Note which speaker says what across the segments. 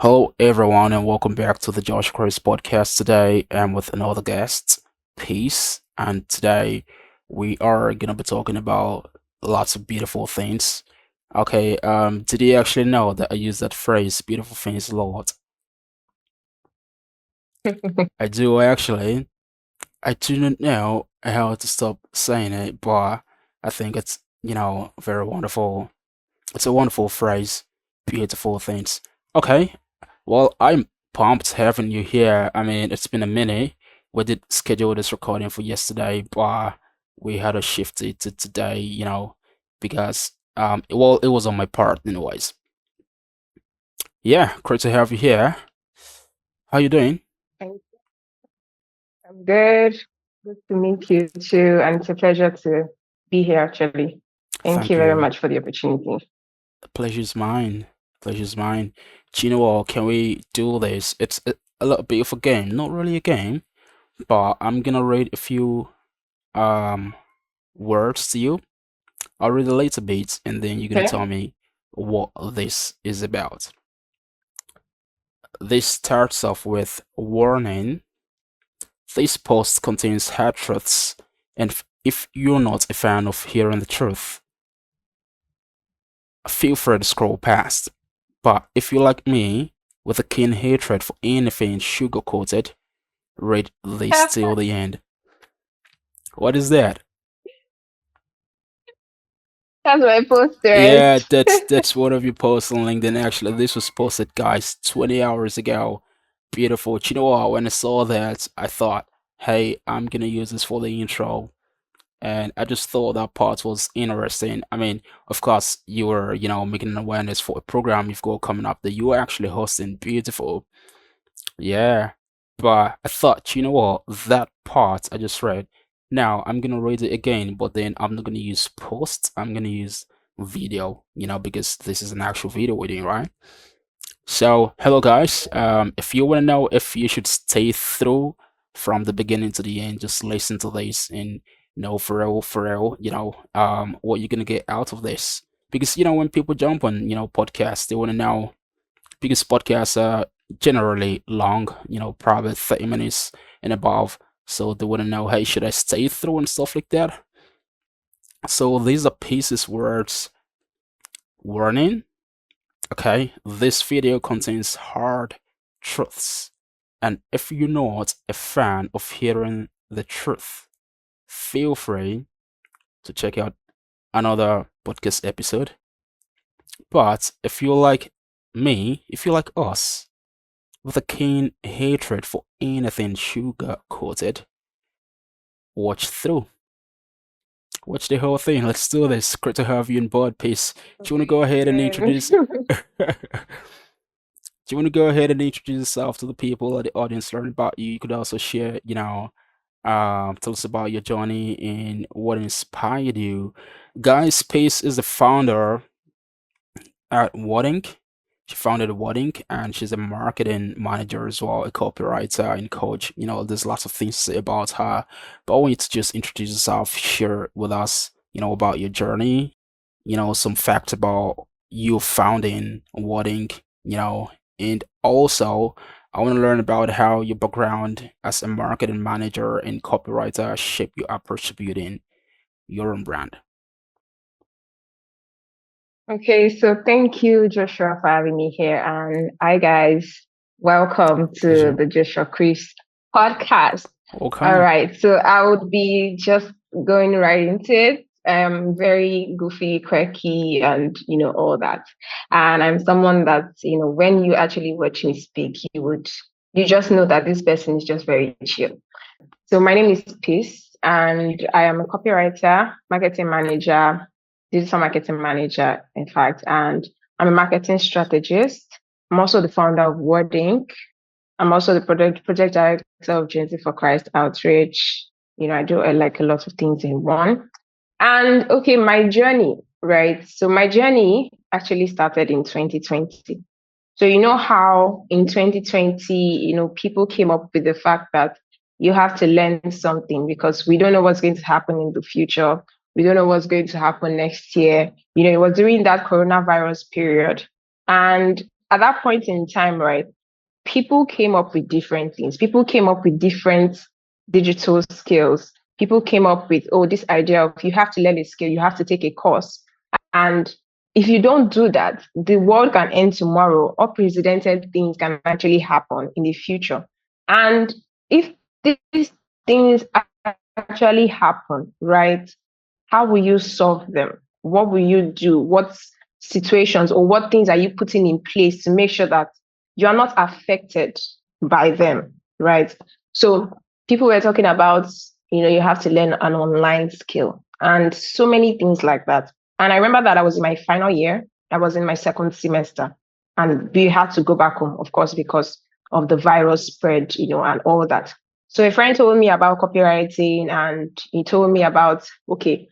Speaker 1: Hello, everyone, and welcome back to the Josh Chris podcast. Today, I'm with another guest, Peace, and today we are gonna be talking about lots of beautiful things. Okay, did you actually know that I use that phrase, beautiful things, a lot? I do actually. I do not know how to stop saying it, but I think it's, very wonderful. It's a wonderful phrase, beautiful things. Okay, well, I'm pumped having you here. I mean, it's been a minute. We did schedule this recording for yesterday, but we had to shift it to today, because well, it was on my part anyways. Yeah, great to have you here. How you doing?
Speaker 2: Thank- I'm good. Good to meet you too. And it's a pleasure to be here actually. Thank
Speaker 1: Thank
Speaker 2: you very
Speaker 1: you.
Speaker 2: much for the opportunity.
Speaker 1: Pleasure's mine. Pleasure's mine. Do you know what? Can we do this? It's a little bit of a game. Not really a game, but I'm gonna read a few um words to you. I'll read the later bits and then you're gonna
Speaker 2: Okay.
Speaker 1: tell me what this is about. This starts off with warning. This post contains hard truths, and if you're not a fan of hearing the truth, feel free to scroll past. But if you're like me, with a keen hatred for anything sugar coated, read this
Speaker 2: That's
Speaker 1: till the end. What is that?
Speaker 2: my post, right?
Speaker 1: Yeah, that's one of your posts on LinkedIn. Actually, this was posted, guys, 20 hours ago. Beautiful. Do you know what? When I saw that, I thought, hey, I'm gonna use this for the intro. And I just thought that part was interesting. I mean, of course, you were, making an awareness for a program you've got coming up that you were actually hosting. Beautiful. Yeah. But I thought, you know what? That part I just read. Now I'm gonna read it again, but then I'm not gonna use post. I'm gonna use video, because this is an actual video we're doing, right? So, hello guys. If you want to know if you should stay through from the beginning to the end, just listen to this and know for real, what you're gonna get out of this. Because when people jump on, podcasts, they want to know because podcasts are generally long, probably 30 minutes and above. So they want to know, hey, should I stay through and stuff like that? So these are pieces words warning. Okay, this video contains hard truths. And if you're not a fan of hearing the truth, feel free to check out another podcast episode. But if you're like me, if you're like us, with a keen hatred for anything sugar coated, watch through. Watch the whole thing. Let's do this. Great to have you in board, Peace. Do you want to go ahead and
Speaker 2: Amazing.
Speaker 1: introduce? Do you want to go ahead and introduce yourself to the people or the audience, learn about you? You could also share, tell us about your journey and what inspired you. Guys, Pace is the founder at Wordink. She founded Wordink and she's a marketing manager as well, a copywriter and coach. There's lots of things to say about her. But I want you to just introduce yourself, share with us, about your journey, some facts about you founding Wordink, and also I want to learn about how your background as a marketing manager and copywriter shaped your approach to building your own brand.
Speaker 2: Okay, so thank you, Joshua, for having me here. And hi, guys. Welcome to
Speaker 1: Pleasure.
Speaker 2: the Joshua Chris podcast. All
Speaker 1: Okay.
Speaker 2: right, so I would be just going right into it. Very goofy, quirky, and all that. And I'm someone that when you actually watch me speak, you just know that this person is just very chill. So my name is Peace, and I am a copywriter, marketing manager, digital marketing manager, in fact, and I'm a marketing strategist. I'm also the founder of Wordink. I'm also the project director of Gen for Christ Outreach. I do like a lot of things in one. And okay, my journey, right? So my journey actually started in 2020. So you know how in 2020, people came up with the fact that you have to learn something because we don't know what's going to happen in the future. We don't know what's going to happen next year. It was during that coronavirus period. And at that point in time, right, people came up with different things. People came up with different digital skills. People came up with, oh, this idea of you have to learn a skill, you have to take a course. And if you don't do that, the world can end tomorrow. Unprecedented things can actually happen in the future. And if these things actually happen, right, how will you solve them? What will you do? What situations or what things are you putting in place to make sure that you are not affected by them, right? So people were talking about, you have to learn an online skill and so many things like that. And I remember that I was in my final year, I was in my second semester, and we had to go back home, of course, because of the virus spread, and all that. So a friend told me about copywriting and he told me about, okay,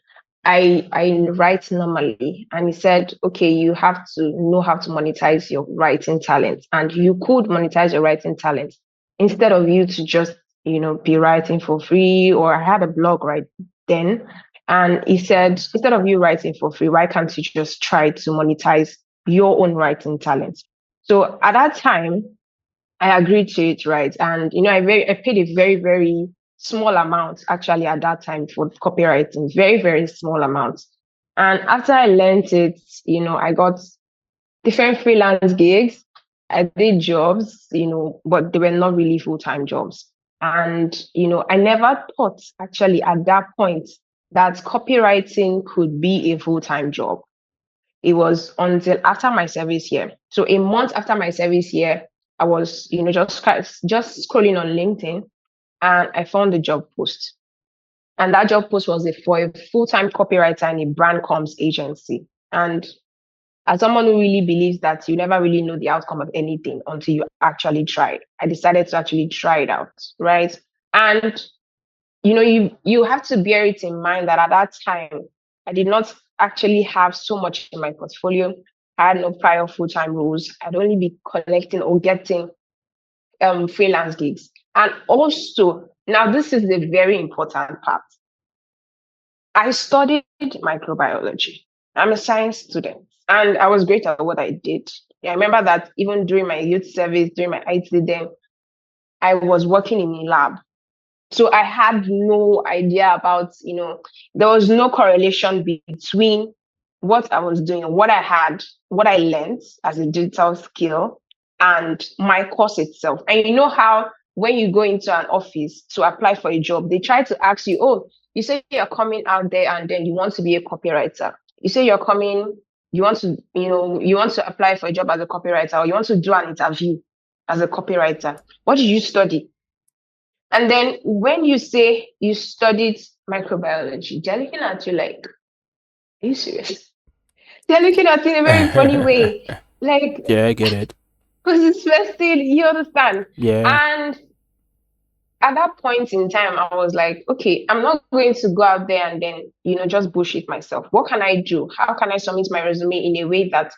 Speaker 2: I write normally, and he said, okay, you have to know how to monetize your writing talent, and you could monetize your writing talent instead of you to just be writing for free. Or I had a blog right then, and he said, instead of you writing for free, why can't you just try to monetize your own writing talent? So at that time, I agreed to it, right? And I paid a very, very small amount actually at that time for copywriting, very, very small amount. And after I learned it, I got different freelance gigs. I did jobs, but they were not really full-time jobs. And I never thought actually at that point that copywriting could be a full-time job. It was until after my service year. So a month after my service year, I was, just scrolling on LinkedIn, and I found a job post. And that job post was for a full-time copywriter in a brand comms agency. And as someone who really believes that you never really know the outcome of anything until you actually try it, I decided to actually try it out, right? And you have to bear it in mind that at that time, I did not actually have so much in my portfolio. I had no prior full-time roles. I'd only be collecting or getting freelance gigs. And also, now this is the very important part. I studied microbiology. I'm a science student, and I was great at what I did. I remember that even during my youth service, during my IT then, I was working in a lab. So I had no idea about, there was no correlation between what I was doing, what I had, what I learned as a digital skill, and my course itself. And you know how when you go into an office to apply for a job, they try to ask you, oh, you say you're coming out there and then you want to be a copywriter. You say you're coming, you want to apply for a job as a copywriter, or you want to do an interview as a copywriter. What did you study? And then when you say you studied microbiology, they're looking at you like, are you serious? They're looking at you in a very funny way. Like,
Speaker 1: Yeah, I get it.
Speaker 2: because it's vested, you understand?
Speaker 1: Yeah.
Speaker 2: And at that point in time, I was like, okay, I'm not going to go out there and then, just bullshit myself. What can I do? How can I submit my resume in a way that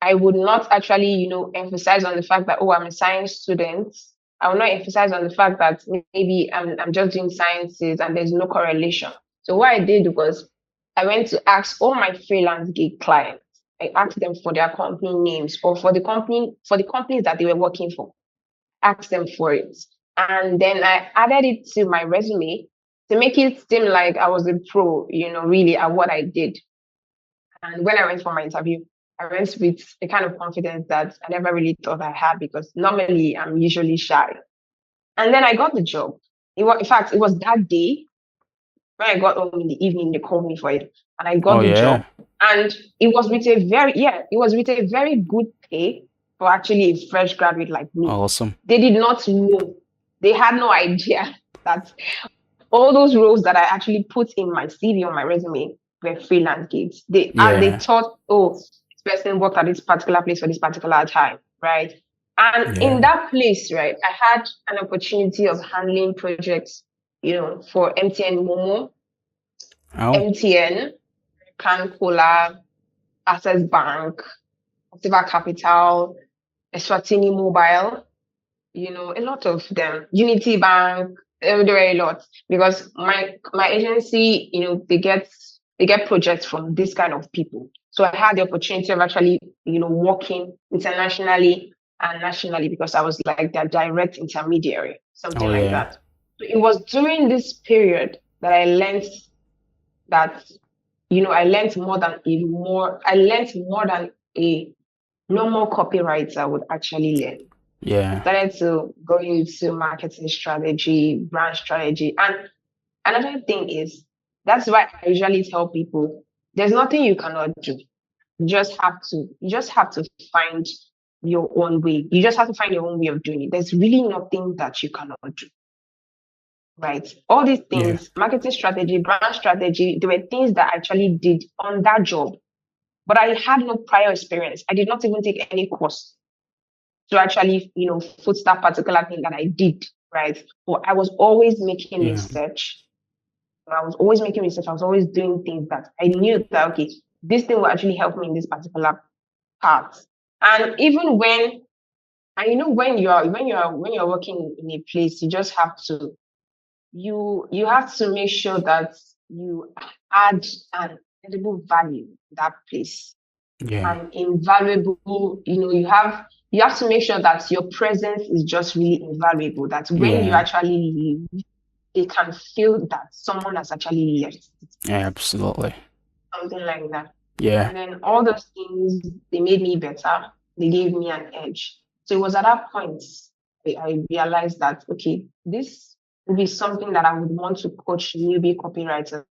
Speaker 2: I would not actually, emphasize on the fact that, oh, I'm a science student. I will not emphasize on the fact that maybe I'm just doing sciences and there's no correlation. So what I did was I went to ask all my freelance gig clients. I asked them for their company names or for the companies that they were working for. Asked them for it. And then I added it to my resume to make it seem like I was a pro, really at what I did. And when I went for my interview, I went with a kind of confidence that I never really thought I had, because normally I'm usually shy. And then I got the job. In fact, it was that day when I got home in the evening, they called me for it, and I
Speaker 1: Oh
Speaker 2: got the
Speaker 1: yeah.
Speaker 2: job. And it was with a very good pay for actually a fresh graduate like me.
Speaker 1: Awesome.
Speaker 2: They did not know, they had no idea that all those roles that I actually put in my CV on my resume were freelance gigs. They
Speaker 1: Yeah.
Speaker 2: thought, oh, this person worked at this particular place for this particular time, right? And in
Speaker 1: Yeah.
Speaker 2: that place, right, I had an opportunity of handling projects, for MTN Momo,
Speaker 1: Oh.
Speaker 2: MTN, Cola, Access Bank, Activa Capital, Eswatini Mobile, a lot of them. Unity Bank, there were a lot, because my agency, they get they get projects from this kind of people. So I had the opportunity of actually, working internationally and nationally because I was like their direct intermediary, something
Speaker 1: Oh
Speaker 2: like
Speaker 1: yeah.
Speaker 2: that. So it was during this period that I learned that, I learned more than a normal copywriter would actually learn.
Speaker 1: Yeah.
Speaker 2: Started to go into marketing strategy, brand strategy. And another thing is that's why I usually tell people there's nothing you cannot do. You just have to find your own way. You just have to find your own way of doing it. There's really nothing that you cannot do. Right. All these
Speaker 1: Yeah.
Speaker 2: things, marketing strategy, brand strategy, they were things that I actually did on that job. But I had no prior experience. I did not even take any course to actually, foot that particular thing that I did, right? But I was always making
Speaker 1: Yeah.
Speaker 2: research. I was always making research. I was always doing things that I knew that, okay, this thing will actually help me in this particular part. And even when you're working in a place, you just have to you have to make sure that you add an edible value to that place,
Speaker 1: Yeah.
Speaker 2: an invaluable, you have to make sure that your presence is just really invaluable, that when you
Speaker 1: Yeah.
Speaker 2: actually leave, they can feel that someone has actually left this
Speaker 1: Yeah.
Speaker 2: place,
Speaker 1: Absolutely.
Speaker 2: something like that.
Speaker 1: Yeah.
Speaker 2: And then all those things, they made me better. They gave me an edge. So it was at that point I realized that, okay, this would be something that I would want to coach newbie copywriters,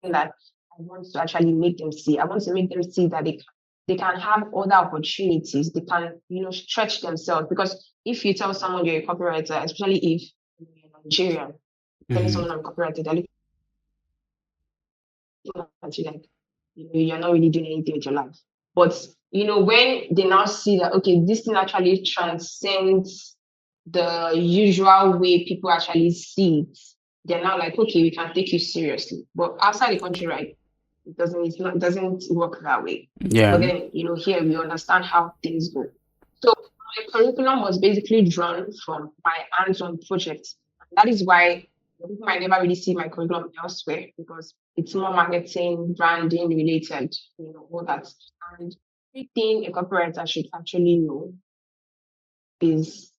Speaker 2: that I want to actually make them see. I want to make them see that they can have other opportunities. They can, stretch themselves. Because if you tell someone you're a copywriter, especially if you're Nigerian, telling
Speaker 1: Hmm.
Speaker 2: someone I'm a copywriter, they're looking at you like, you're not really doing anything with your life. But when they now see that, okay, this thing actually transcends the usual way people actually see it, they're now like, okay, we can take you seriously. But outside the country, right, it doesn't work that way. But
Speaker 1: Yeah.
Speaker 2: then, here we understand how things go. So my curriculum was basically drawn from my hands-on projects. That is why people might never really see my curriculum elsewhere, because it's more marketing, branding related, all that. And everything a copywriter should actually know is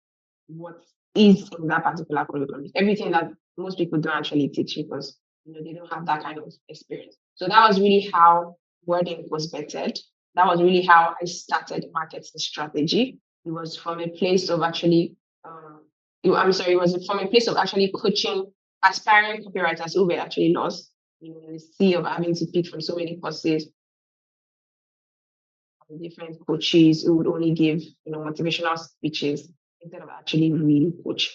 Speaker 2: what is in that particular curriculum. Everything that most people don't actually teach because they don't have that kind of experience. So that was really how Wordink was bettered. That was really how I started marketing strategy. It was from a place of actually, I'm sorry, it was from a place of actually coaching aspiring copywriters who were actually lost, in the sea of having to pick from so many courses, different coaches who would only give, motivational speeches instead of actually really coaching.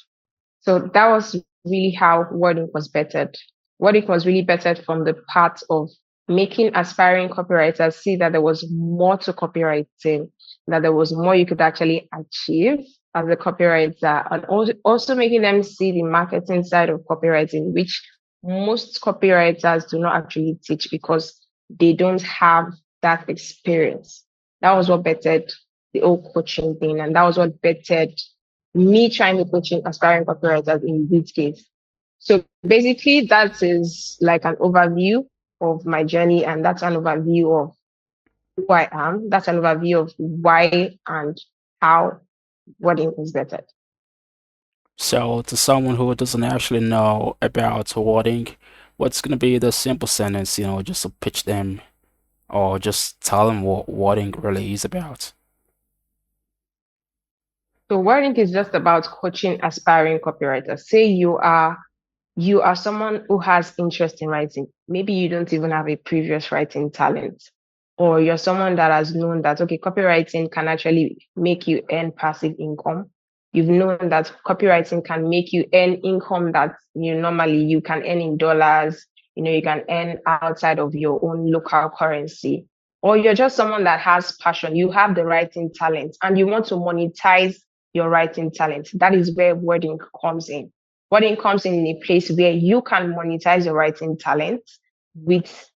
Speaker 2: So that was really how Wording was bettered. Wording was really bettered from the part of making aspiring copywriters see that there was more to copywriting, that there was more you could actually achieve as a copywriter, and also making them see the marketing side of copywriting, which most copywriters do not actually teach because they don't have that experience. That was what bettered the whole coaching thing, and that was what bettered me trying to coaching aspiring copywriters in this case. So basically, that is like an overview of my journey, and that's an overview of who I am. That's an overview of why and how wedding is better.
Speaker 1: So, to someone who doesn't actually know about awarding, what's gonna be the simple sentence, just to pitch them or just tell them what awarding really is about?
Speaker 2: So wedding is just about coaching aspiring copywriters. Say you are someone who has interest in writing. Maybe you don't even have a previous writing talent, or you're someone that has known that, okay, copywriting can actually make you earn passive income. You've known that copywriting can make you earn income that normally you can earn in dollars, you can earn outside of your own local currency. Or you're just someone that has passion, you have the writing talent, and you want to monetize your writing talent. That is where wording comes in. Wording comes in a place where you can monetize your writing talent with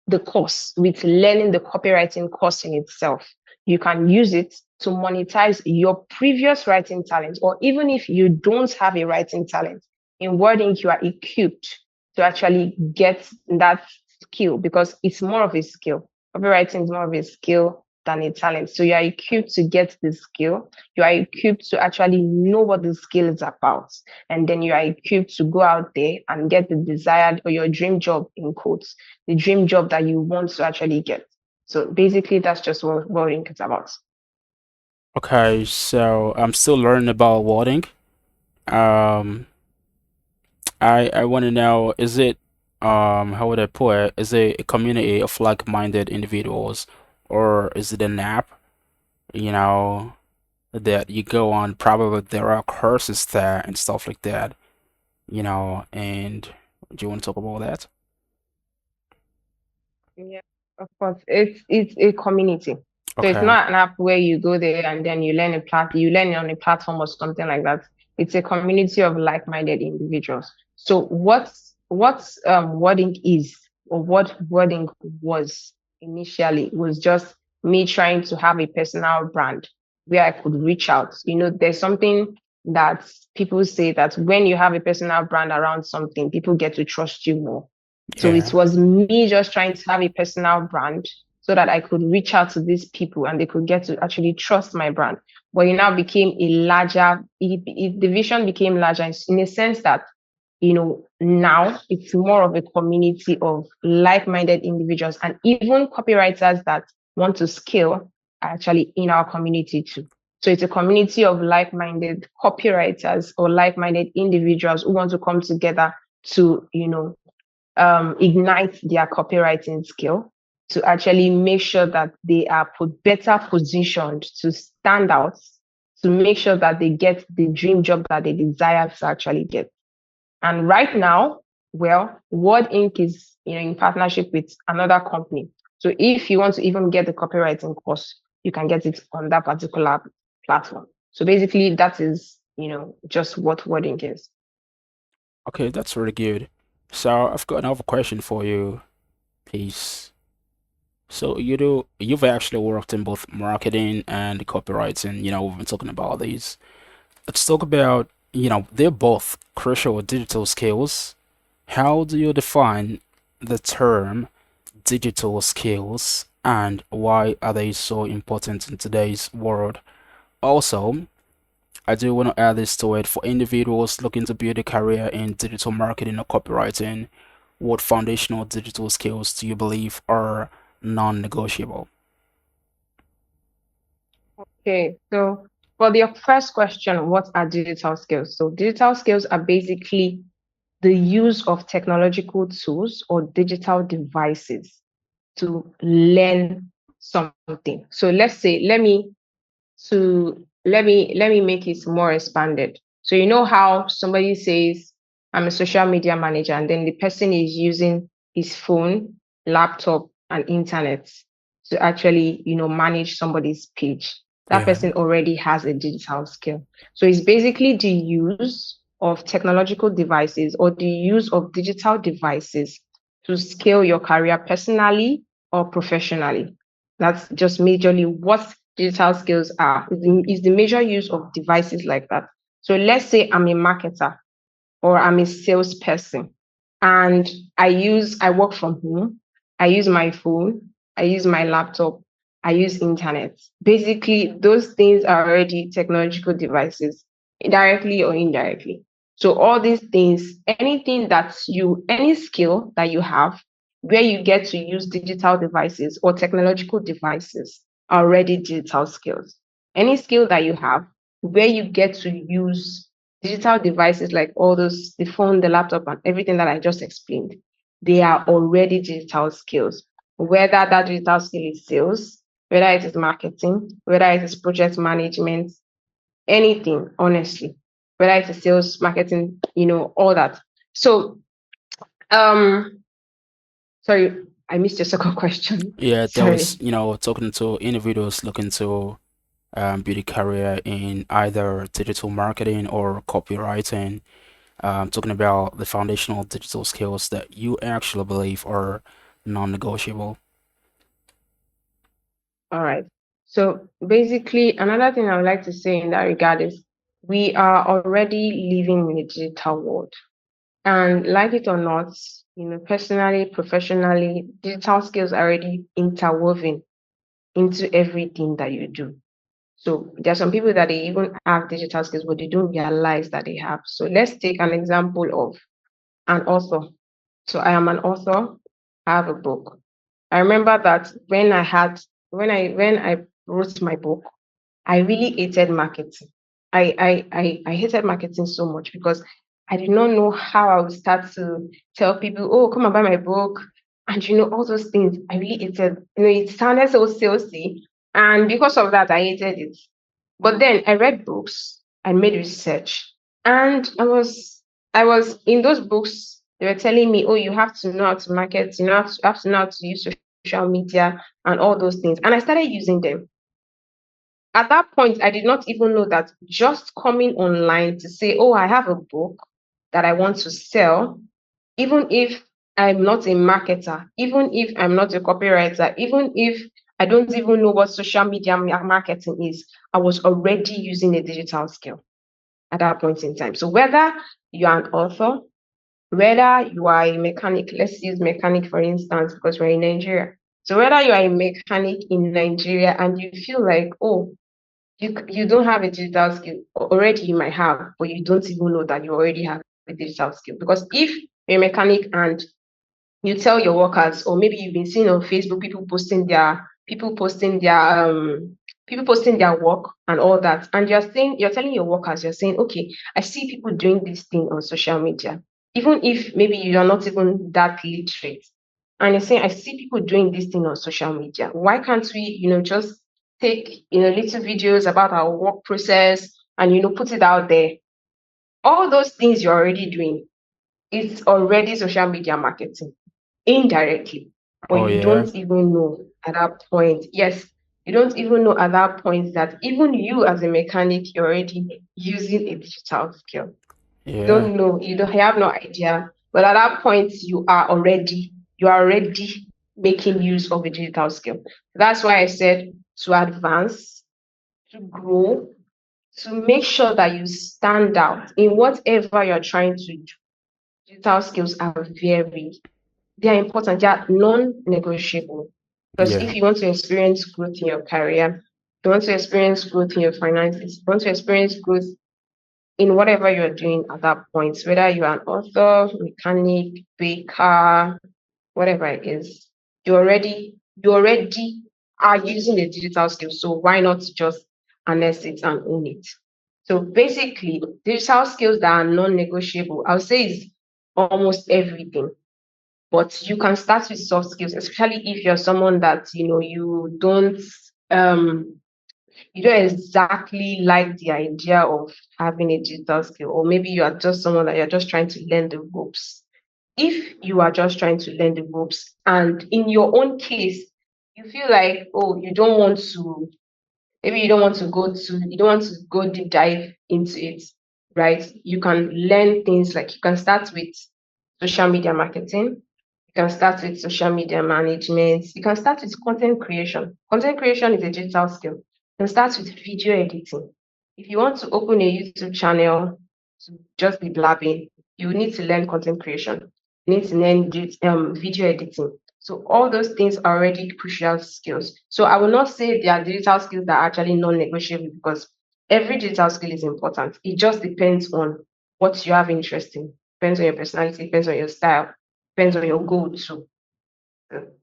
Speaker 2: the course, with learning the copywriting course in itself. You can use it to monetize your previous writing talent, or even if you don't have a writing talent, in Wording, you are equipped to actually get that skill, because it's more of a skill. Copywriting is more of a skill than a talent. So you are equipped to get the skill. You are equipped to actually know what the skill is about. And then you are equipped to go out there and get the desired or your dream job, in quotes, the dream job that you want to actually get. So basically, that's just what Wordink is about.
Speaker 1: Okay, so I'm still learning about Wordink. Um, I want to know, is it how would I put it? Is it a community of like-minded individuals, or is it an app, you know, that you go on? Probably there are courses there and stuff like that, and do you want to talk about that?
Speaker 2: Yeah, of course. It's a community. So it's
Speaker 1: Okay.
Speaker 2: not an app where you go there and then you learn on a platform or something like that. It's a community of like-minded individuals. So what's Wording is, or what Wording was initially, was just me trying to have a personal brand where I could reach out. There's something that people say, that when you have a personal brand around something, people get to trust you more. So it
Speaker 1: Yeah.
Speaker 2: was me just trying to have a personal brand so that I could reach out to these people and they could get to actually trust my brand. But it now became the vision became larger in a sense that, now it's more of a community of like-minded individuals, and even copywriters that want to scale are actually in our community too. So it's a community of like-minded copywriters or like-minded individuals who want to come together to, ignite their copywriting skill, to actually make sure that they are better positioned to stand out, to make sure that they get the dream job that they desire to actually get. And right now, well, Word Inc. is, in partnership with another company. So if you want to even get the copywriting course, you can get it on that particular platform. So basically, that is, just what Wordink is.
Speaker 1: Okay, that's really good. So I've got another question for you. Peace. So you've actually worked in both marketing and copywriting, we've been talking about these. Let's talk about, they're both crucial digital skills. How do you define the term digital skills, and why are they so important in today's world? Also, I do want to add this to it: for individuals looking to build a career in digital marketing or copywriting, what foundational digital skills do you believe are non-negotiable?
Speaker 2: Okay, so for the first question, what are digital skills? So digital skills are basically the use of technological tools or digital devices to learn something. So let's say, let me make it more expanded. So you know how somebody says, I'm a social media manager, and then the person is using his phone, laptop, and internet to actually, manage somebody's page. That
Speaker 1: Yeah.
Speaker 2: person already has a digital skill. So it's basically the use of technological devices or the use of digital devices to scale your career personally or professionally. That's just majorly what digital skills are, is the major use of devices like that. So let's say I'm a marketer or I'm a salesperson, and I work from home, I use my phone, I use my laptop, I use internet. Basically, those things are already technological devices, directly or indirectly. So all these things, any skill that you have where you get to use digital devices or technological devices are already digital skills. Any skill that you have where you get to use digital devices, like all those, the phone, the laptop, and everything that I just explained, they are already digital skills. Whether that digital skill is sales, whether it is marketing, whether it is project management, anything, honestly, whether it is sales, marketing, all that. So, um, sorry, I missed your second question.
Speaker 1: Yeah, that was,
Speaker 2: Sorry.
Speaker 1: talking to individuals looking to build a career in either digital marketing or copywriting, talking about the foundational digital skills that you actually believe are non-negotiable.
Speaker 2: All right. So basically, another thing I would like to say in that regard is we are already living in a digital world. And like it or not, personally, professionally, digital skills are already interwoven into everything that you do. So there are some people that they even have digital skills, but they don't realize that they have. So let's take an example of an author. So I am an author. I have a book. I remember that when I wrote my book, I really hated marketing. I hated marketing so much because I did not know how I would start to tell people, oh, come and buy my book. And all those things. I really hated, it sounded so salesy. And because of that, I hated it. But then I read books, I made research, and I was in those books, they were telling me, oh, you have to know how to market, have to know how to use social media and all those things. And I started using them. At that point, I did not even know that just coming online to say, oh, I have a book that I want to sell, even if I'm not a marketer, even if I'm not a copywriter, even if I don't even know what social media marketing is, I was already using a digital skill at that point in time. So whether you are an author, whether you are a mechanic, let's use mechanic for instance, because we're in Nigeria. So whether you are a mechanic in Nigeria and you feel like, oh, you don't have a digital skill, already you might have, but you don't even know that you already have a digital skill. Because if you're a mechanic and you tell your workers, or maybe you've been seeing on Facebook people posting their work and all that, and you're telling your workers, you're saying, okay, I see people doing this thing on social media, even if maybe you're not even that literate, and you're saying, I see people doing this thing on social media. Why can't we, just take little videos about our work process and put it out there? All those things you're already doing, it's already social media marketing indirectly, but
Speaker 1: Oh
Speaker 2: you
Speaker 1: yeah,
Speaker 2: don't even know at that point. Yes, you don't even know at that point that even you as a mechanic, you're already using a digital skill. You
Speaker 1: yeah,
Speaker 2: don't know, you have no idea. But at that point, you are already making use of a digital skill. That's why I said to advance, to grow, to make sure that you stand out in whatever you're trying to do. Digital skills are they are important. They are non-negotiable. Because
Speaker 1: yeah.
Speaker 2: if you want to experience growth in your career, if you want to experience growth in your finances, if you want to experience growth in whatever you're doing at that point, whether you're an author, mechanic, baker, whatever it is, you already are using the digital skill. So why not just harness it and own it? So basically, digital skills that are non-negotiable, I would say is almost everything. But you can start with soft skills, especially if you're someone that um you don't exactly like the idea of having a digital skill, or maybe you are just someone that you're just trying to learn the ropes. If you are just trying to learn the ropes, and in your own case, you feel like, oh, you don't want to go deep dive into it, right? You can learn things like you can start with social media marketing, you can start with social media management, you can start with content creation. Content creation is a digital skill. You can start with video editing. If you want to open a YouTube channel to just be blabbing, you need to learn content creation. You need to learn video editing. So all those things are already crucial skills. So I will not say they are digital skills that are actually non-negotiable, because every digital skill is important. It just depends on what you have interest in. Depends on your personality, depends on your style, depends on your goal too. So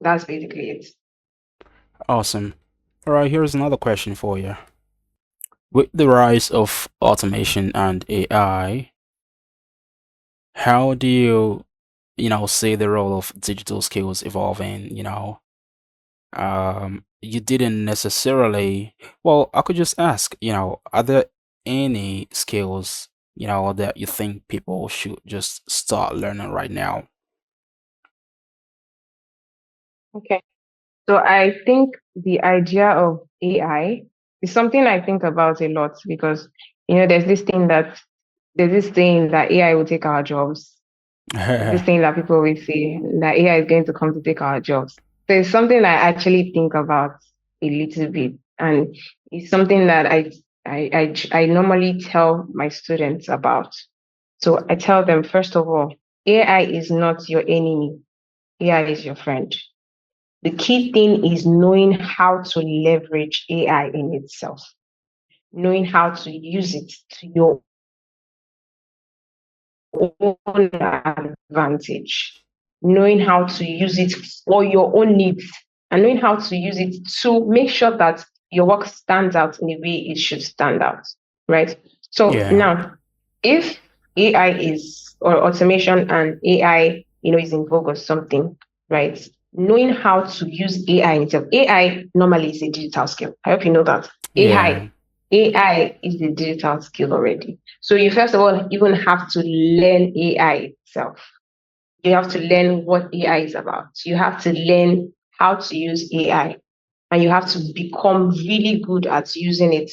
Speaker 2: that's basically it.
Speaker 1: Awesome. All right, here's another question for you. With the rise of automation and AI, how do you see the role of digital skills evolving? You didn't necessarily, well, I could just ask, are there any skills, that you think people should just start learning right now?
Speaker 2: Okay. So I think the idea of AI is something I think about a lot, because there's this thing that AI will take our jobs. There's this thing that people always say that AI is going to come to take our jobs. So it's something I actually think about a little bit, and it's something that I normally tell my students about. So I tell them, first of all, AI is not your enemy. AI is your friend. The key thing is knowing how to leverage AI in itself, knowing how to use it to your own advantage, knowing how to use it for your own needs, and knowing how to use it to make sure that your work stands out in the way it should stand out, right? So
Speaker 1: Yeah.
Speaker 2: now, if AI is or automation and AI, is in vogue or something, right? Knowing how to use AI in itself. AI normally is a digital skill. I hope you know that.
Speaker 1: Yeah.
Speaker 2: AI is a digital skill already. So you first of all even have to learn AI itself. You have to learn what AI is about. You have to learn how to use AI, and you have to become really good at using it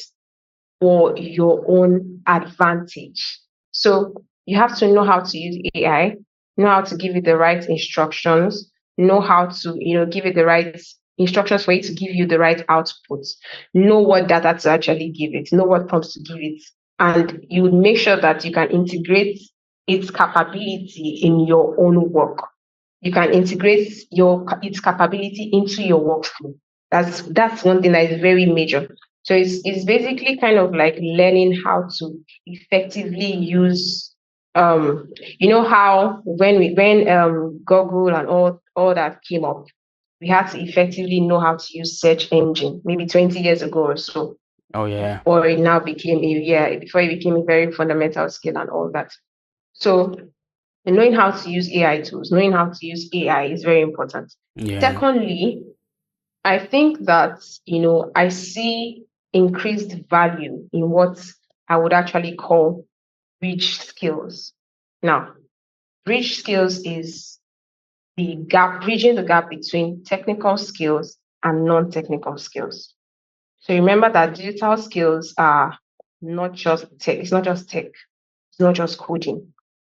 Speaker 2: for your own advantage. So you have to know how to use AI, know how to give it the right instructions, know how to, give it the right instructions for it to give you the right output, know what data to actually give it, know what prompts to give it. And you make sure that you can integrate its capability in your own work. You can integrate its capability into your workflow. That's one thing that is very major. So it's basically kind of like learning how to effectively use how when Google and all that came up, we had to effectively know how to use search engine maybe 20 years ago or so
Speaker 1: Oh yeah.
Speaker 2: before it now became before it became a very fundamental skill and all that. So knowing how to use AI tools, knowing how to use AI is very important.
Speaker 1: Yeah.
Speaker 2: Secondly, I think that, I see increased value in what I would actually call rich skills. Now, rich skills is bridging the gap between technical skills and non-technical skills. So remember that digital skills are not just tech, it's not just tech, it's not just coding,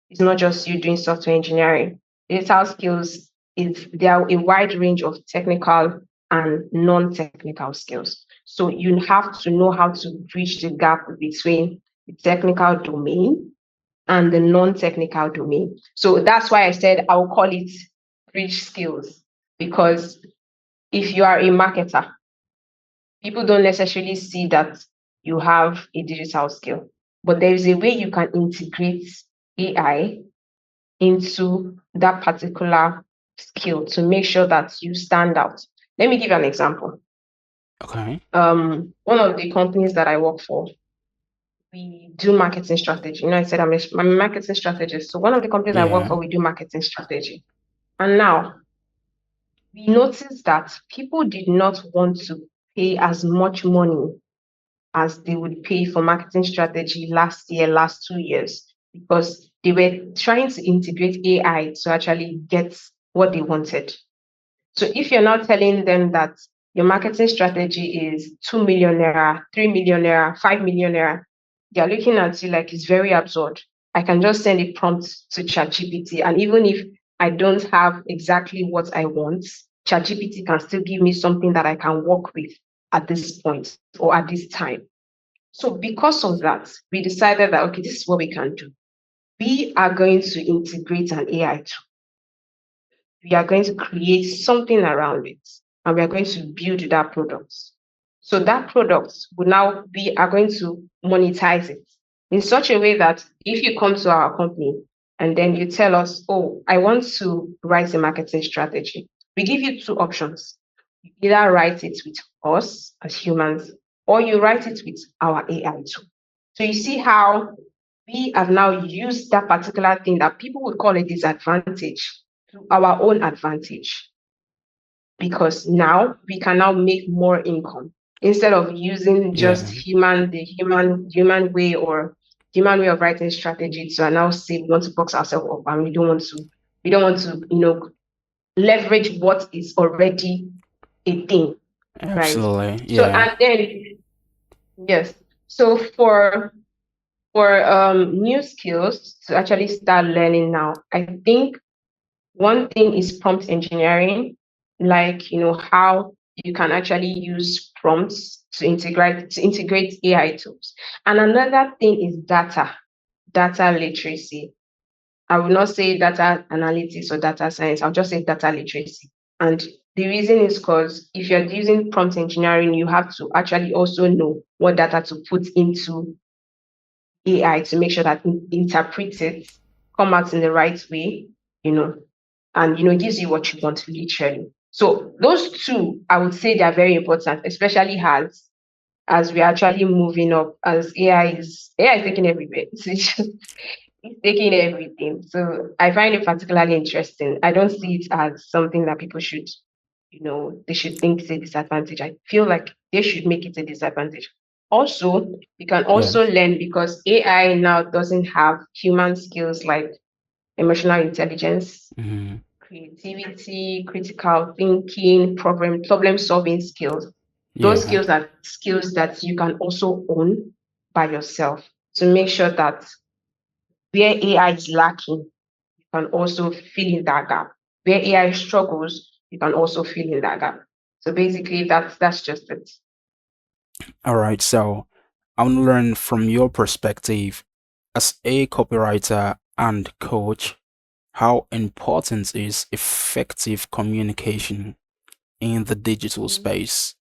Speaker 2: it's not just you doing software engineering. Digital skills is there are a wide range of technical and non-technical skills. So you have to know how to bridge the gap between the technical domain and the non-technical domain. So that's why I said I'll call it bridge skills, because if you are a marketer, people don't necessarily see that you have a digital skill, but there is a way you can integrate AI into that particular skill to make sure that you stand out. Let me give you an example.
Speaker 1: Okay.
Speaker 2: One of the companies that I work for, we do marketing strategy. I said I'm a marketing strategist. So one of the companies I work
Speaker 1: Yeah.
Speaker 2: for, we do marketing strategy. And now we noticed that people did not want to pay as much money as they would pay for marketing strategy last year, last 2 years, because they were trying to integrate AI to actually get what they wanted. So if you're not telling them that your marketing strategy is 2 million naira, 3 million naira, 5 million naira, they're looking at you like it's very absurd. I can just send a prompt to ChatGPT, and even if I don't have exactly what I want, ChatGPT can still give me something that I can work with at this point or at this time. So because of that, we decided that okay, this is what we can do. We are going to integrate an AI tool. We are going to create something around it, and we are going to build that product. So that product will now be are going to monetize it in such a way that if you come to our company and then you tell us, oh, I want to write a marketing strategy, we give you two options. You either write it with us as humans, or you write it with our AI tool. So you see how we have now used that particular thing that people would call a disadvantage to our own advantage, because now we can now make more income instead of using just
Speaker 1: Yeah.
Speaker 2: human way or human way of writing strategy to now say we want to box ourselves up and we don't want to leverage what is already a thing, right?
Speaker 1: Absolutely.
Speaker 2: So
Speaker 1: Yeah.
Speaker 2: and then yes, so for new skills to actually start learning now, I think one thing is prompt engineering, like how you can actually use prompts to integrate AI tools. And another thing is data literacy. I will not say data analytics or data science. I'll just say data literacy. And the reason is because if you're using prompt engineering, you have to actually also know what data to put into AI to make sure that it interprets it, come out in the right way, you know, and gives you what you want literally. So those two, I would say they are very important, especially as we're actually moving up, as AI is taking everywhere. It's taking everything. So I find it particularly interesting. I don't see it as something that people should, they should think is a disadvantage. I feel like they should make it a disadvantage. Also, you can
Speaker 1: Yeah.
Speaker 2: also learn because AI now doesn't have human skills like emotional intelligence,
Speaker 1: Hmm.
Speaker 2: creativity, critical thinking, problem solving skills. Those
Speaker 1: Yeah.
Speaker 2: skills are skills that you can also own by yourself to make sure that where AI is lacking, you can also fill in that gap. Where AI struggles, you can also fill in that gap. So basically, that's just it.
Speaker 1: All right. So I want to learn from your perspective as a copywriter and coach, how important is effective communication in the digital space?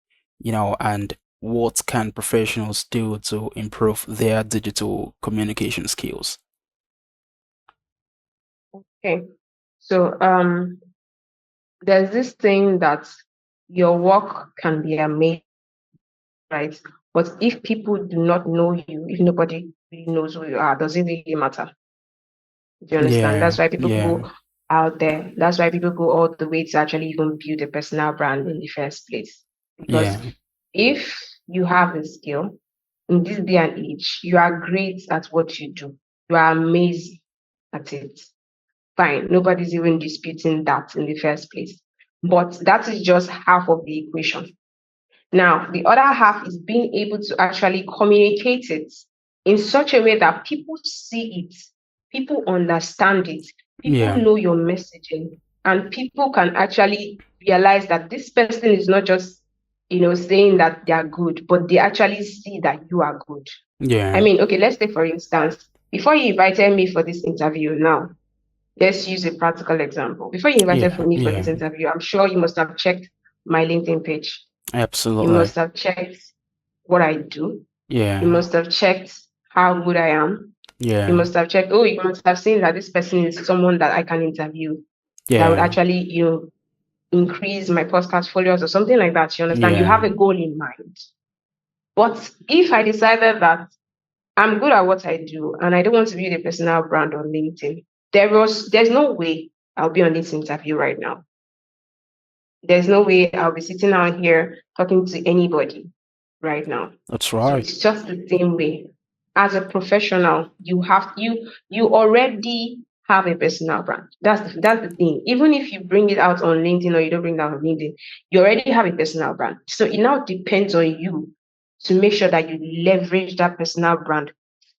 Speaker 1: And what can professionals do to improve their digital communication skills?
Speaker 2: Okay. So there's this thing that your work can be amazing, right? But if people do not know you, if nobody really knows who you are, does it really matter? Do you understand?
Speaker 1: Yeah,
Speaker 2: That's why people
Speaker 1: yeah,
Speaker 2: go out there. That's why people go all the way to actually even build a personal brand in the first place. Because
Speaker 1: yeah,
Speaker 2: if you have a skill in this day and age, you are great at what you do. You are amazing at it. Fine. Nobody's even disputing that in the first place. But that is just half of the equation. Now, the other half is being able to actually communicate it in such a way that people see it, people understand it, people
Speaker 1: yeah,
Speaker 2: know your messaging, and people can actually realize that this person is not just, saying that they are good, but they actually see that you are good. I
Speaker 1: yeah,
Speaker 2: mean, okay, let's take for instance, before you invited me for this interview now, let's use a practical example. Before you invited
Speaker 1: yeah,
Speaker 2: me for this
Speaker 1: yeah,
Speaker 2: interview, I'm sure you must have checked my LinkedIn page. You
Speaker 1: absolutely.
Speaker 2: must have checked what I do. You
Speaker 1: Yeah,
Speaker 2: must have checked how good I am. You
Speaker 1: yeah,
Speaker 2: must have checked, oh, you must have seen that this person is someone that I can interview that would
Speaker 1: yeah,
Speaker 2: actually, increase my podcast followers or something like that. You understand? You have
Speaker 1: yeah,
Speaker 2: a goal in mind. But if I decided that I'm good at what I do and I don't want to build a personal brand on LinkedIn, there's no way I'll be on this interview right now. There's no way I'll be sitting out here talking to anybody right now.
Speaker 1: that's
Speaker 2: So
Speaker 1: right.
Speaker 2: it's just the same way. As a professional, you already have a personal brand. That's the thing. Even if you bring it out on LinkedIn or you don't bring it out on LinkedIn, you already have a personal brand. So it now depends on you to make sure that you leverage that personal brand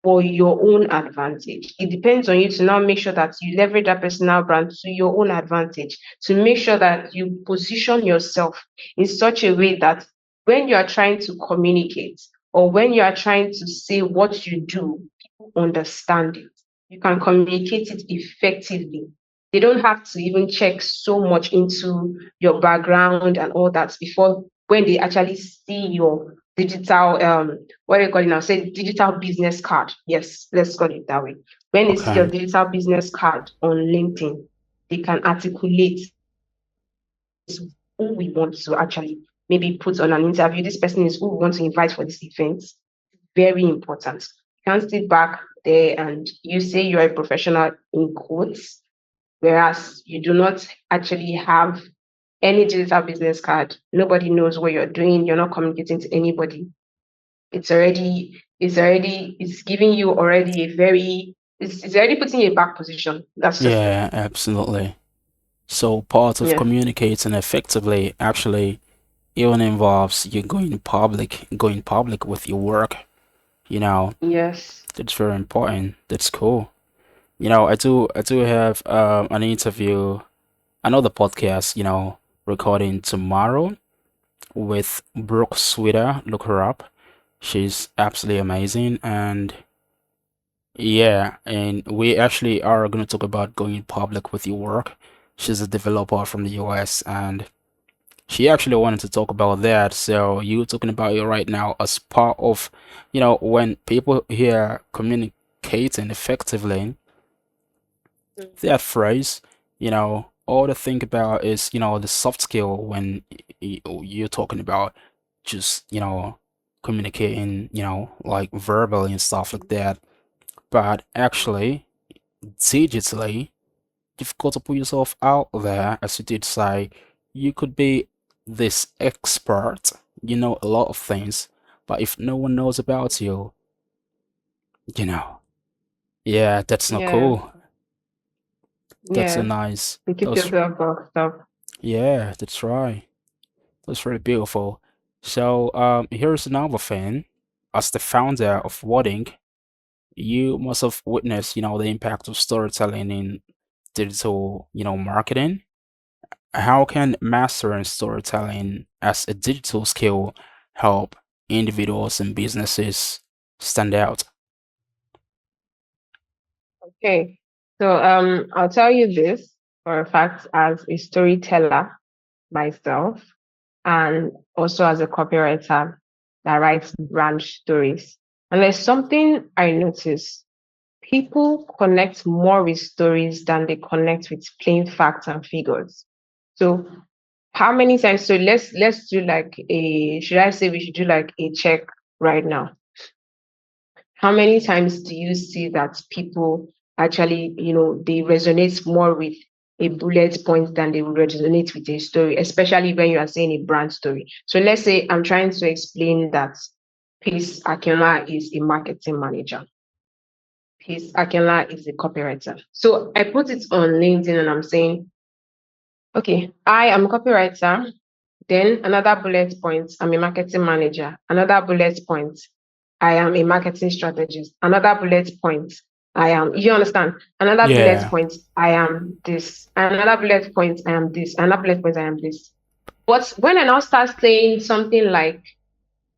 Speaker 2: for your own advantage. It depends on you to now make sure that you leverage that personal brand to your own advantage, to make sure that you position yourself in such a way that when you are trying to communicate or when you are trying to say what you do, people understand it. You can communicate it effectively. They don't have to even check so much into your background and all that before when they actually see your digital what do you call it now? Say digital business card. Yes, let's call it that way. When they see your
Speaker 1: Okay.
Speaker 2: digital business card on LinkedIn, they can articulate who we want to actually maybe put on an interview. This person is who we want to invite for this event. Very important. You can't sit back there and you say you're a professional in quotes, whereas you do not actually have any digital business card. Nobody knows what you're doing. You're not communicating to anybody. It's giving you already a very it's already putting you in a back position. That's just it.
Speaker 1: Yeah, absolutely. So part of
Speaker 2: Yeah.
Speaker 1: communicating effectively actually even involves you going public with your work. You know,
Speaker 2: Yes.
Speaker 1: that's very important. That's cool. I do have an interview, another podcast, recording tomorrow with Brooke Sweeter. Look her up. She's absolutely amazing, and Yeah, and we actually are going to talk about going public with your work. She's a developer from the US, and she actually wanted to talk about that. So you talking about it right now as part of, when people hear communicating effectively, that phrase, all to think about is, the soft skill when you're talking about just, communicating, like verbally and stuff like that. But actually, digitally, you've got to put yourself out there, as you did say. You could be this expert, you know a lot of things, but if no one knows about you, you know, yeah, that's not
Speaker 2: Yeah,
Speaker 1: cool. That's a
Speaker 2: yeah.
Speaker 1: nice,
Speaker 2: You keep
Speaker 1: that's,
Speaker 2: yourself boxed up.
Speaker 1: yeah, that's right. That's really beautiful. So, here's another thing. As the founder of Wordink, you must have witnessed, the impact of storytelling in digital, marketing. How can mastering storytelling as a digital skill help individuals and businesses stand out?
Speaker 2: Okay. So I'll tell you this for a fact as a storyteller myself and also as a copywriter that writes brand stories. And there's something I notice. People connect more with stories than they connect with plain facts and figures. So how many times so let's do like a should I say we should do like a check right now. How many times do you see that people actually, they resonate more with a bullet point than they will resonate with a story, especially when you are saying a brand story? So let's say I'm trying to explain that Peace Akinola is a marketing manager. Peace Akinola is a copywriter. So I put it on LinkedIn and I'm saying, okay, I am a copywriter. Then another bullet point, I'm a marketing manager. Another bullet point, I am a marketing strategist. Another bullet point, I am, you understand? Another bullet
Speaker 1: Yeah,
Speaker 2: point, I am this. Another bullet point, I am this. Another bullet point, I am this. But when I now start saying something like,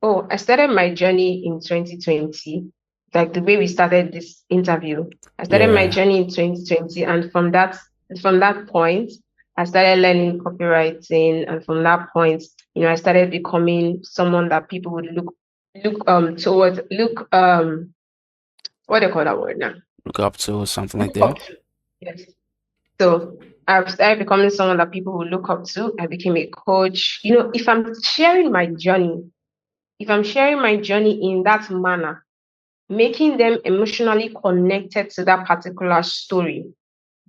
Speaker 2: oh, I started my journey in 2020, like the way we started this interview. I started my
Speaker 1: yeah,
Speaker 2: journey in 2020, and from that point, I started learning copywriting, and from that point, I started becoming someone that people would look what do you call that word now?
Speaker 1: look up to something like
Speaker 2: Look
Speaker 1: that.
Speaker 2: up to. Yes. So I've started becoming someone that people will look up to. I became a coach. If I'm sharing my journey in that manner, making them emotionally connected to that particular story,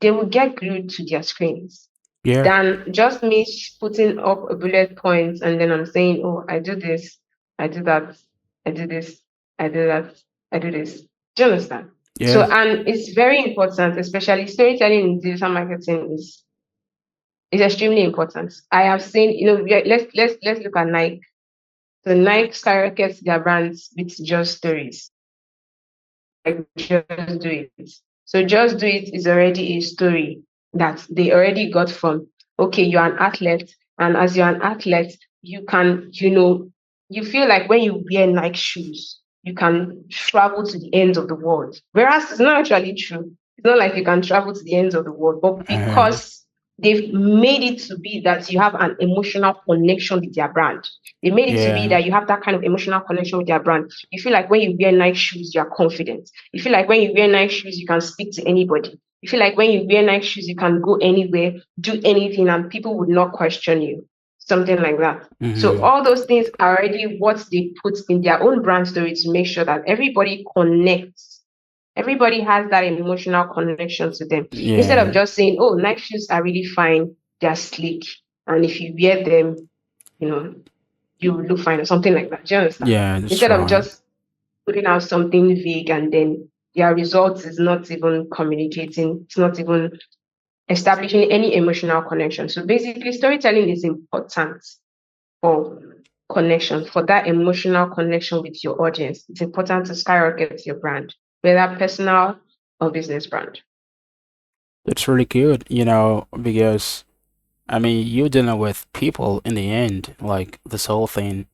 Speaker 2: they will get glued to their screens
Speaker 1: Yeah,
Speaker 2: than just me putting up a bullet point and then I'm saying, oh, I do this, I do that, I do this, I do that, I do this. Do you understand? So,
Speaker 1: yeah,
Speaker 2: and it's very important, especially storytelling in digital marketing is extremely important. I have seen, let's look at Nike. So Nike skyrockets their brands with just stories. Like just do it. So just do it is already a story that they already got from, okay, you're an athlete, and as you're an athlete, you can, you feel like when you wear Nike shoes, you can travel to the ends of the world. Whereas it's not actually true. It's not like you can travel to the ends of the world, but
Speaker 1: uh,
Speaker 2: because they've made it to be that you have an emotional connection with their brand. They made it to be
Speaker 1: yeah,
Speaker 2: that you have that kind of emotional connection with their brand. You feel like when you wear Nike shoes, you're confident. You feel like when you wear Nike shoes, you can speak to anybody. You feel like when you wear Nike shoes, you can go anywhere, do anything, and people would not question you. Something like that. So
Speaker 1: mm-hmm,
Speaker 2: all those things are already what they put in their own brand story to make sure that everybody connects. Everybody has that emotional connection to them. Instead of
Speaker 1: yeah,
Speaker 2: just saying, oh, Nike shoes are really fine, they're sleek. And if you wear them, you know, you will look fine or something like that. Do you understand?
Speaker 1: yeah, that's
Speaker 2: Instead of
Speaker 1: right.
Speaker 2: just putting out something vague and then their results is not even communicating, it's not even establishing any emotional connection. So basically, storytelling is important for connection, for that emotional connection with your audience. It's important to skyrocket your brand, whether personal or business brand.
Speaker 1: That's really good, because I mean, you're dealing with people in the end, like this whole thing.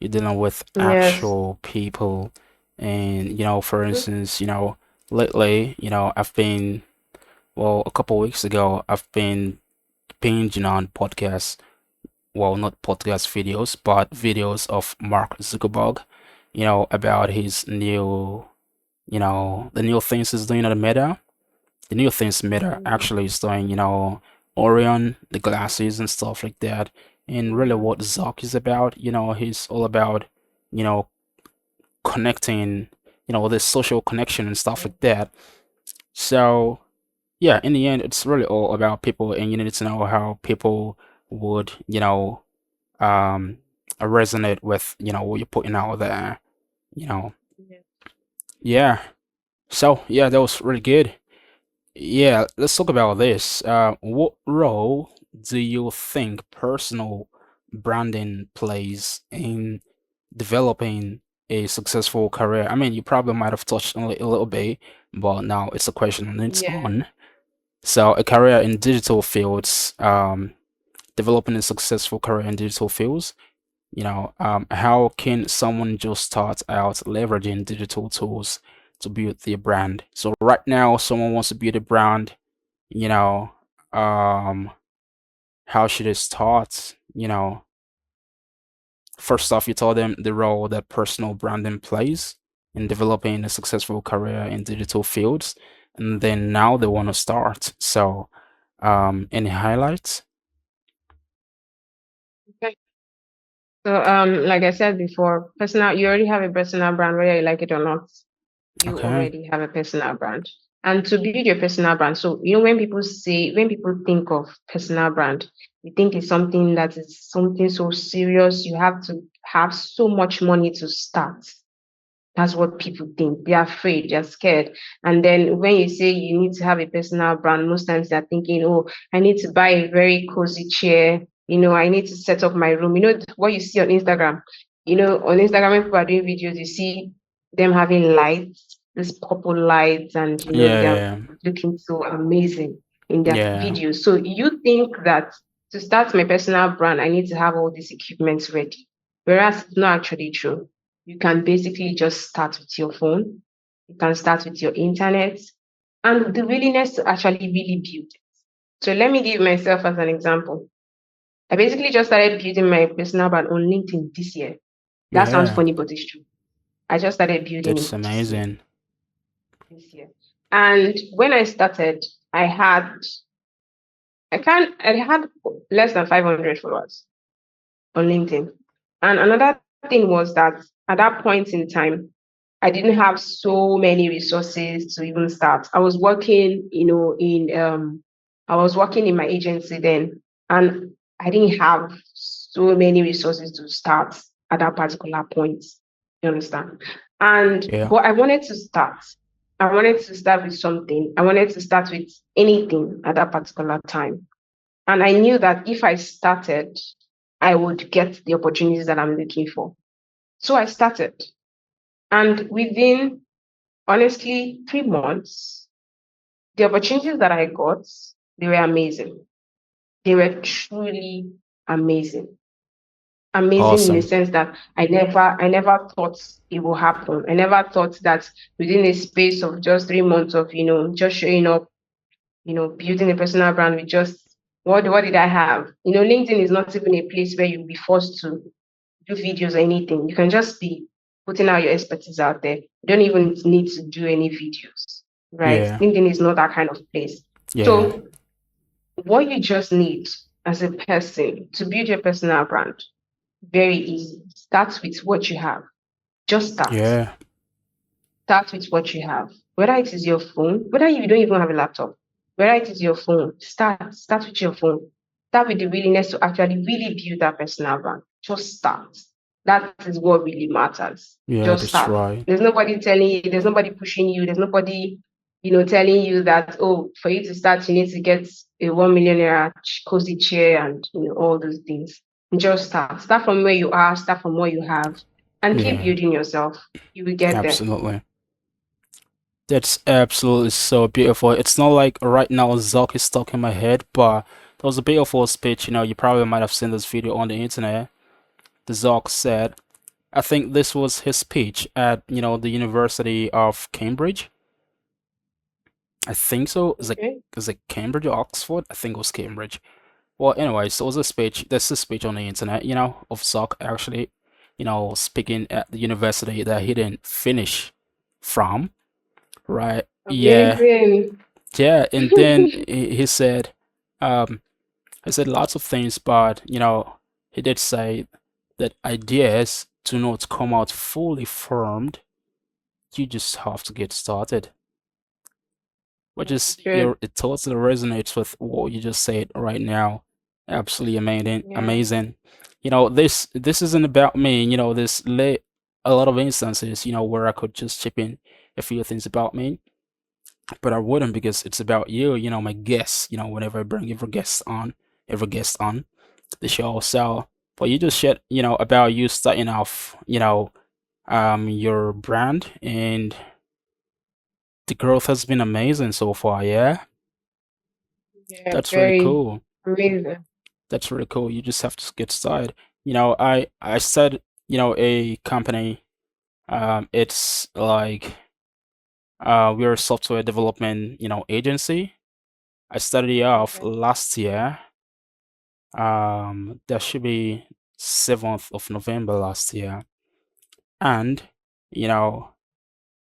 Speaker 1: You're dealing with
Speaker 2: Yes.
Speaker 1: actual people, and for instance, lately, I've been, well, a couple weeks ago, I've been binging on podcasts. Well, not podcast videos, but videos of Mark Zuckerberg, about his new, the new things he's doing at Meta. The new things Meta
Speaker 2: Mm,
Speaker 1: actually is doing, Orion, the glasses and stuff like that. And really
Speaker 2: yeah.
Speaker 1: what Zuck is about, he's all about, you know, connecting, this social connection and stuff like that. So yeah, in the end, it's really all about people, and you need to know how people would, um, resonate with, what you're putting out there, you know.
Speaker 2: Yeah.
Speaker 1: Yeah. So yeah, that was really good. Yeah, let's talk about this. What role do you think personal branding plays in developing a successful career? I mean, you probably might have touched on it a little bit, but now it's a question on its
Speaker 2: Yeah.
Speaker 1: own. So, a career in digital fields, developing a successful career in digital fields, how can someone just start out leveraging digital tools to build their brand? So right now, someone wants to build a brand, you know, um, how should they start? First off, you tell them the role that personal branding plays in developing a successful career in digital fields, and then now they want to start. So, any highlights?
Speaker 2: Okay. So, like I said before, personal, you already have a personal brand, whether you like it or not. You
Speaker 1: Okay.
Speaker 2: already have a personal brand. And to build your personal brand, so when people think of personal brand, you think it's something that is something so serious. You have to have so much money to start. That's what people think. They're afraid, they're scared. And then when you say you need to have a personal brand, most times they're thinking, oh, I need to buy a very cozy chair. I need to set up my room. What you see on Instagram. On Instagram, when people are doing videos, you see them having lights, these purple lights, and they're
Speaker 1: Yeah,
Speaker 2: looking so amazing in their
Speaker 1: yeah,
Speaker 2: videos. So you think that to start my personal brand, I need to have all these equipments ready. Whereas it's not actually true. You can basically just start with your phone. You can start with your internet and the willingness to actually really build. So let me give myself as an example. I basically just started building my personal brand on LinkedIn this year. That sounds
Speaker 1: yeah.
Speaker 2: funny, but it's true. I just started building
Speaker 1: That's
Speaker 2: it this year.
Speaker 1: amazing.
Speaker 2: This year. And when I started, I had I had less than 500 followers on LinkedIn. And another thing was that at that point in time, I didn't have so many resources to even start. I was working in my agency then, and I didn't have so many resources to start at that particular point. You understand? And
Speaker 1: Yeah,
Speaker 2: but I wanted to start. I wanted to start with something. I wanted to start with anything at that particular time. And I knew that if I started, I would get the opportunities that I'm looking for. So I started. And within, honestly, 3 months, the opportunities that I got, they were amazing. They were truly amazing. Amazing in the
Speaker 1: awesome.
Speaker 2: sense that I never thought it would happen. I never thought that within a space of just 3 months of, just showing up, building a personal brand with just what did I have? LinkedIn is not even a place where you'll be forced to do videos or anything. You can just be putting out your expertise out there. You don't even need to do any videos, right?
Speaker 1: Yeah,
Speaker 2: LinkedIn is not that kind of place.
Speaker 1: yeah,
Speaker 2: So, what you just need as a person to build your personal brand, very easy. Start with what you have. Just start.
Speaker 1: yeah,
Speaker 2: Start with what you have. Whether it is your phone, whether you don't even have a laptop, whether it is your phone, start with your phone. Start with the willingness to actually really build that personal brand. Just start. That is what really matters.
Speaker 1: yeah,
Speaker 2: Just
Speaker 1: that's
Speaker 2: start.
Speaker 1: right.
Speaker 2: There's nobody telling you, there's nobody pushing you, there's nobody, telling you that, oh, for you to start, you need to get a 1 million naira cozy chair and all those things. Just start. Start from where you are, start from what you have, and keep
Speaker 1: Yeah,
Speaker 2: building yourself. You will get there.
Speaker 1: absolutely. That's absolutely so beautiful. It's not like right now Zuck is stuck in my head, but that was a beautiful speech. You probably might have seen this video on the internet. The Zuck said, I think this was his speech at, the University of Cambridge. I think so.
Speaker 2: Okay.
Speaker 1: Is it Cambridge or Oxford? I think it was Cambridge. Well, anyway, so it was a speech. There's a speech on the internet, of Zuck actually, speaking at the university that he didn't finish from, right? Yeah,
Speaker 2: Amazing.
Speaker 1: yeah. And then he said, um, he said lots of things, but he did say that ideas do not come out fully formed. You just have to get started. Which is
Speaker 2: Good.
Speaker 1: it totally resonates with what you just said right now. Absolutely amazing,
Speaker 2: Yeah.
Speaker 1: amazing. This isn't about me. There's a lot of instances, where I could just chip in a few things about me, but I wouldn't because it's about you. My guests. Whenever I bring every guest on the show. So, but you just shared, about you starting off, your brand, and the growth has been amazing so far. Yeah,
Speaker 2: Yeah.
Speaker 1: that's really
Speaker 2: Very
Speaker 1: cool.
Speaker 2: amazing.
Speaker 1: That's really cool. You just have to get started. I started, a company. It's like we're a software development, agency. I started it off
Speaker 2: Okay.
Speaker 1: last year. That should be 7th of November last year. And, you know,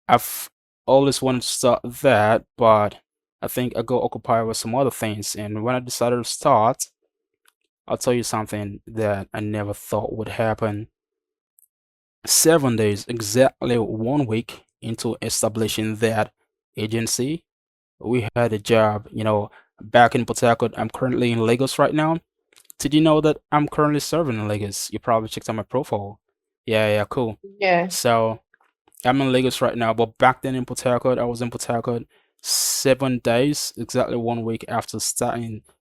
Speaker 1: I've always wanted to start that, but I think I got occupied with some other things. And when I decided to start, I'll tell you something that I never thought would happen. 7 days, exactly 1 week into establishing that agency, we had a job, back in Port Harcourt. I'm currently in Lagos right now. Did you know that I'm currently serving in Lagos? You probably checked out my profile. Yeah, yeah, cool.
Speaker 2: Yeah.
Speaker 1: So I'm in Lagos right now, but back then in Port Harcourt, I was in Port Harcourt 7 days, exactly 1 week after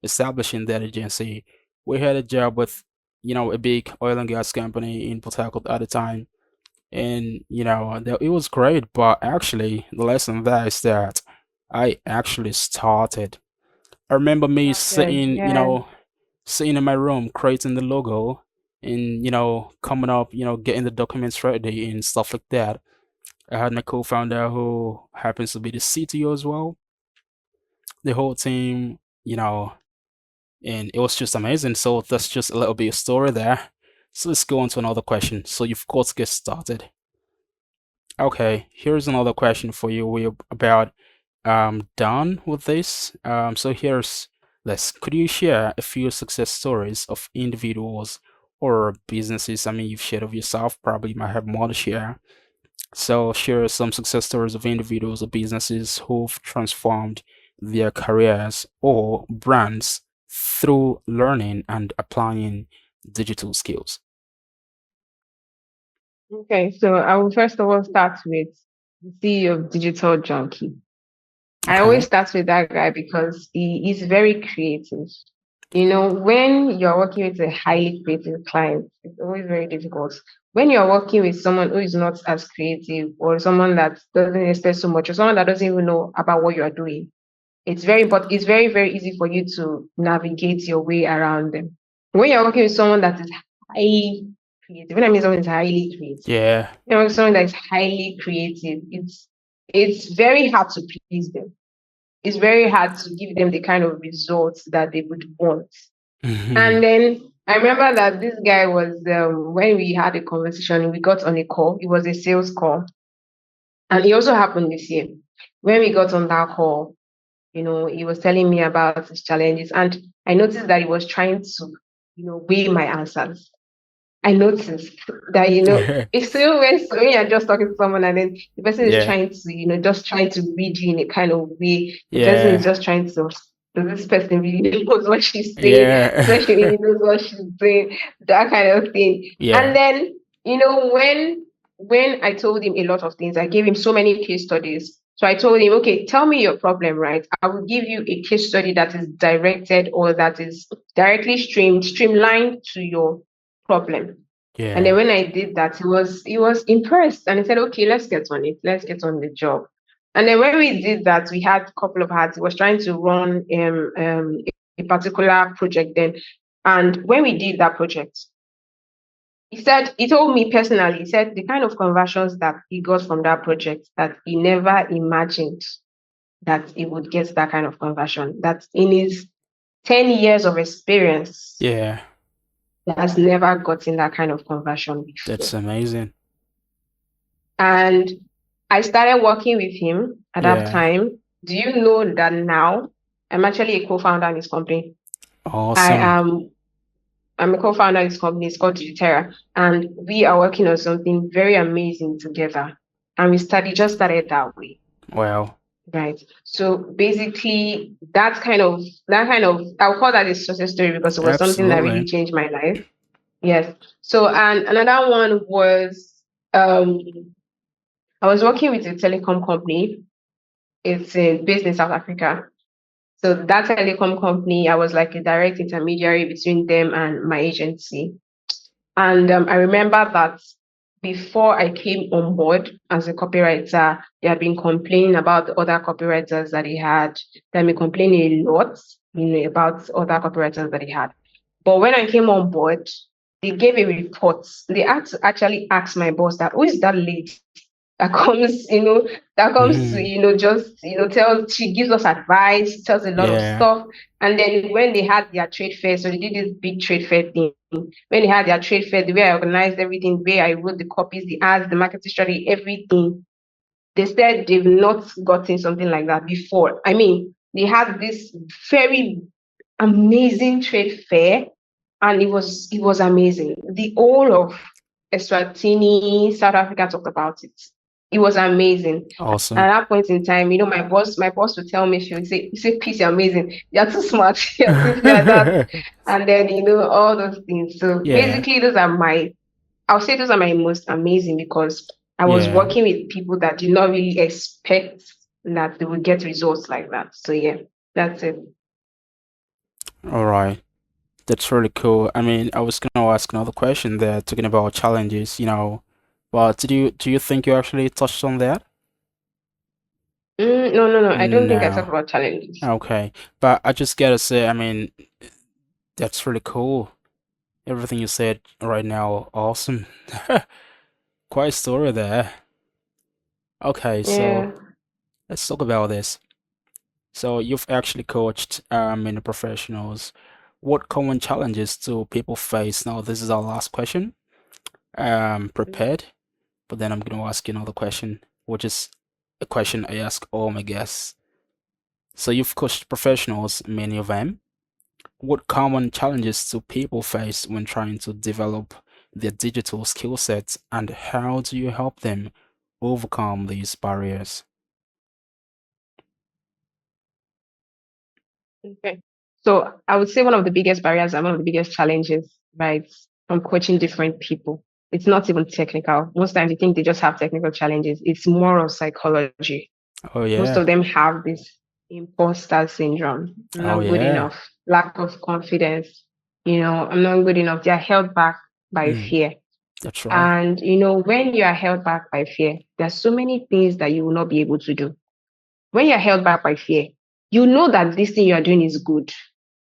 Speaker 1: establishing that agency. We had a job with, a big oil and gas company in Port Harcourt at the time. And it was great, but actually the lesson there is that I actually started. I remember me
Speaker 2: Started. Yeah.
Speaker 1: sitting in my room creating the logo and coming up, getting the documents ready and stuff like that. I had my co-founder who happens to be the CTO as well, the whole team, and it was just amazing. So that's just a little bit of story there. So let's go on to another question. So you've got to get started. Okay, here's another question for you. We're about done with this. So here's this. Could you share a few success stories of individuals or businesses? I mean, you've shared of yourself, probably you might have more to share. So share some success stories of individuals or businesses who've transformed their careers or brands through learning and applying digital skills.
Speaker 2: Okay. So I will first of all start with the CEO of Digital Junkie. I always
Speaker 1: Okay.
Speaker 2: start with that guy because he is very creative. When you're working with a highly creative client, it's always very difficult. When you're working with someone who is not as creative or someone that doesn't expect so much or someone that doesn't even know about what you are doing, it's very, very easy for you to navigate your way around them. When you're working with someone that is highly creative, when I mean someone is highly creative,
Speaker 1: Yeah.
Speaker 2: someone that is highly creative, it's very hard to please them. It's very hard to give them the kind of results that they would want. And then I remember that this guy was when we had a conversation, we got on a call. It was a sales call, and it also happened this year. When we got on that call, he was telling me about his challenges, and I noticed that he was trying to, weigh my answers. I noticed that, it's still when you're just talking to someone and then the person is
Speaker 1: Yeah.
Speaker 2: trying to, just trying to read you in a kind of way. The person is
Speaker 1: Yeah.
Speaker 2: just trying to, does this person really knows what she's saying? Does she
Speaker 1: Yeah.
Speaker 2: really knows what she's doing? That kind of thing. And
Speaker 1: Yeah.
Speaker 2: then, when I told him a lot of things, I gave him so many case studies. So I told him, okay, tell me your problem, right? I will give you a case study that is directed or that is directly streamlined to your problem. And then
Speaker 1: Yeah.
Speaker 2: when I did that, he was impressed and he said, okay, let's get on it. Let's get on the job. And then when we did that, we had a couple of hats. He was trying to run a particular project then. And when we did that project, he told me personally, he said the kind of conversions that he got from that project that he never imagined. that he would get that kind of conversion. That in his 10 years of experience,
Speaker 1: Yeah,
Speaker 2: he has never gotten that kind of conversion
Speaker 1: that's
Speaker 2: before.
Speaker 1: amazing.
Speaker 2: And I started working with him at that
Speaker 1: Yeah,
Speaker 2: time. Do you know that now I'm actually a co-founder in his company? I
Speaker 1: awesome.
Speaker 2: am I'm a co-founder in his company. It's called Digiterra, and we are working on something very amazing together. And just started that way.
Speaker 1: Well,
Speaker 2: Right. So basically that kind of I'll call that a success story because it was something that really
Speaker 1: absolutely.
Speaker 2: changed my life. Yes. So and another one was um I was working with a telecom company. It's based in South Africa. So that telecom company, I was like a direct intermediary between them and my agency. And I remember that before I came on board as a copywriter, they had been complaining about the other copywriters that he had. They had been complaining a lot, about other copywriters that he had. But when I came on board, they gave a report. They had to actually ask my boss that who is that lady that comes, that comes to,
Speaker 1: Hmm.
Speaker 2: just, she gives us advice, tells a lot of
Speaker 1: Yeah.
Speaker 2: stuff. And then when they had their trade fair, so they did this big trade fair thing. When they had their trade fair, the way I organized everything, the way I wrote the copies, the ads, the marketing strategy, everything, they said they've not gotten something like that before. I mean, they had this very amazing trade fair, and it was amazing. The whole of Eswatini, South Africa talked about it. It was amazing. At
Speaker 1: Awesome.
Speaker 2: that point in time, my boss would tell me, she would say, "You say, Peace, you're amazing. You're too smart. You're this, you're that," and then all those things. So
Speaker 1: Yeah.
Speaker 2: basically, I'll say those are my most amazing because I was
Speaker 1: Yeah.
Speaker 2: working with people that did not really expect that they would get results like that. So yeah, that's it.
Speaker 1: All right. That's really cool. I mean, I was gonna ask another question there, talking about challenges, but do you think you actually touched on that?
Speaker 2: No, no, no. I don't think I
Speaker 1: No.
Speaker 2: talked about challenges.
Speaker 1: Okay. But I just gotta say, I mean, that's really cool. Everything you said right now, awesome. Quite a story there. Okay, so
Speaker 2: Yeah.
Speaker 1: let's talk about this. So you've actually coached many professionals. What common challenges do people face? Now, this is our last question. Prepared, but then I'm going to ask you another question, which is a question I ask all my guests. So you've coached professionals, many of them. What common challenges do people face when trying to develop their digital skill sets, and how do you help them overcome these barriers?
Speaker 2: Okay. So I would say one of the biggest barriers and one of the biggest challenges, right, from coaching different people, it's not even technical. Most times you think they just have technical challenges. It's more of psychology.
Speaker 1: Oh
Speaker 2: Most
Speaker 1: yeah.
Speaker 2: of them have this imposter syndrome. I'm
Speaker 1: Oh
Speaker 2: not good
Speaker 1: yeah.
Speaker 2: enough, lack of confidence. I'm not good enough. They're held back by
Speaker 1: Mm,
Speaker 2: fear.
Speaker 1: that's right.
Speaker 2: And, when you are held back by fear, there's so many things that you will not be able to do. When you're held back by fear, you know that this thing you are doing is good.